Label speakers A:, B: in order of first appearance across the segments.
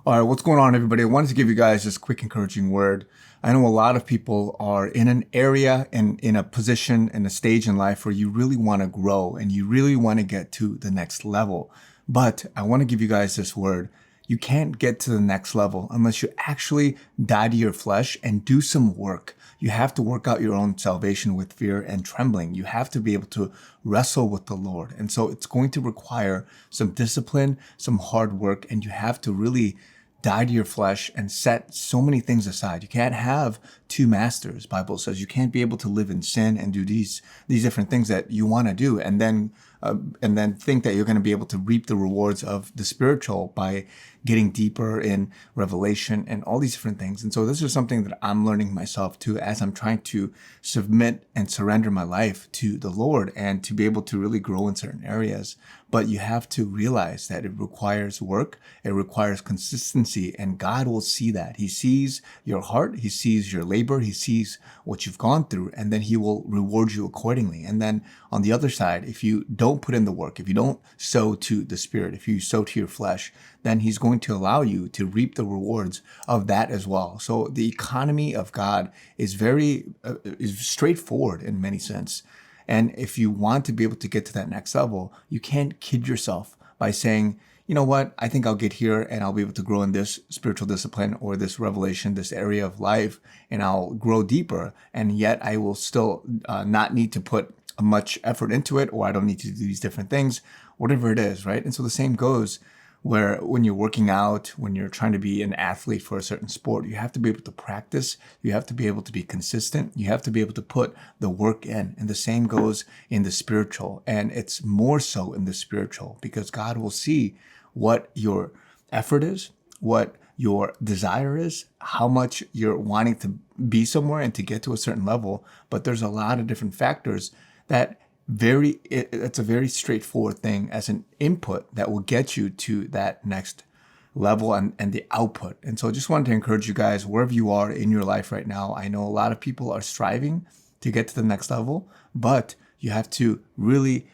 A: All right, what's going on, everybody? I wanted to give you guys this quick encouraging word. I know a lot of people are in an area and in a position and a stage in life where you really want to grow and you really want to get to the next level. But I want to give you guys this word. You can't get to the next level unless you actually die to your flesh and do some work. You have to work out your own salvation with fear and trembling. You have to be able to wrestle with the Lord. And so it's going to require some discipline, some hard work, and you have to really die to your flesh and set so many things aside. You can't have two masters. Bible says you can't be able to live in sin and do these different things that you want to do, and then think that you're going to be able to reap the rewards of the spiritual by getting deeper in revelation and all these different things. And so this is something that I'm learning myself too, as I'm trying to submit and surrender my life to the Lord and to be able to really grow in certain areas. But you have to realize that it requires work. It requires consistency, and God will see that. He sees your heart. He sees your labor. He sees what you've gone through, and then he will reward you accordingly. And then on the other side, if you don't put in the work, if you don't sow to the spirit, if you sow to your flesh, then he's going to allow you to reap the rewards of that as well. So the economy of God is is straightforward in many sense. And if you want to be able to get to that next level, you can't kid yourself by saying, you know what, I think I'll get here and I'll be able to grow in this spiritual discipline or this revelation, this area of life, and I'll grow deeper. And yet I will still not need to put much effort into it, or I don't need to do these different things, whatever it is, right? And so the same goes where when you're working out, when you're trying to be an athlete for a certain sport, you have to be able to practice. You have to be able to be consistent. You have to be able to put the work in. And the same goes in the spiritual. And it's more so in the spiritual because God will see what your effort is, what your desire is, how much you're wanting to be somewhere and to get to a certain level. But there's a lot of different factors that it's a very straightforward thing as an input that will get you to that next level and the output. And so I just wanted to encourage you guys, wherever you are in your life right now. I know a lot of people are striving to get to the next level, but you have to really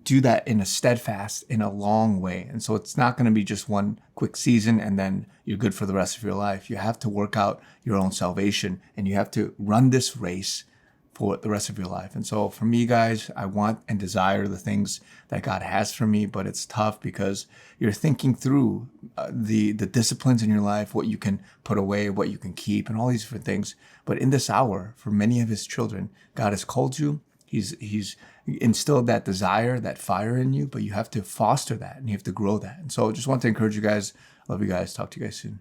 A: do that in a steadfast, in a long way. And so it's not going to be just one quick season and then you're good for the rest of your life. You have to work out your own salvation and you have to run this race for the rest of your life. And so for me, guys, I want and desire the things that God has for me, but it's tough because you're thinking through the disciplines in your life, what you can put away, what you can keep, and all these different things. But in this hour, for many of his children, God has called you. He's instilled that desire, that fire in you, but you have to foster that and you have to grow that. And so I just want to encourage you guys. Love you guys. Talk to you guys soon.